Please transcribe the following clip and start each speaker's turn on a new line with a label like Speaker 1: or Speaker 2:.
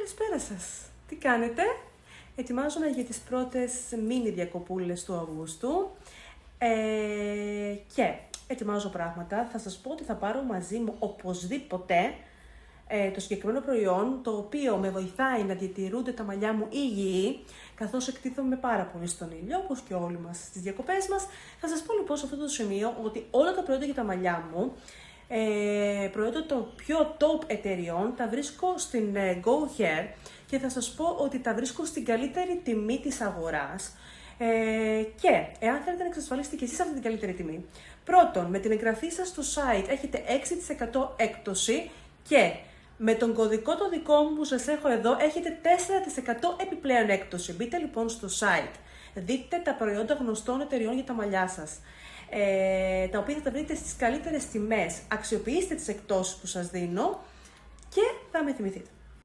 Speaker 1: Καλησπέρα σας. Τι κάνετε? Ετοιμάζομαι για τις πρώτες μίνι διακοπούλες του Αυγούστου και ετοιμάζω πράγματα. Θα σας πω ότι θα πάρω μαζί μου οπωσδήποτε το συγκεκριμένο προϊόν, το οποίο με βοηθάει να διατηρούνται τα μαλλιά μου υγιή, καθώς εκτίθομαι πάρα πολύ στον ήλιο, όπως και όλοι μας στις διακοπές μας. Θα σας πω λοιπόν σε αυτό το σημείο ότι όλα τα προϊόντα για τα μαλλιά μου, προϊόντα των πιο top εταιριών, τα βρίσκω στην Go Hair και θα σας πω ότι τα βρίσκω στην καλύτερη τιμή της αγοράς. Και εάν θέλετε να εξασφαλίσετε και εσείς αυτή την καλύτερη τιμή, πρώτον, με την εγγραφή σας στο site έχετε 6% έκπτωση και με τον κωδικό το δικό μου που σας έχω εδώ έχετε 4% επιπλέον έκπτωση. Μπείτε λοιπόν στο site, δείτε τα προϊόντα γνωστών εταιριών για τα μαλλιά σας, τα οποία θα τα βρείτε στις καλύτερες τιμές. Αξιοποιήστε τις εκπτώσεις που σας δίνω και θα με θυμηθείτε.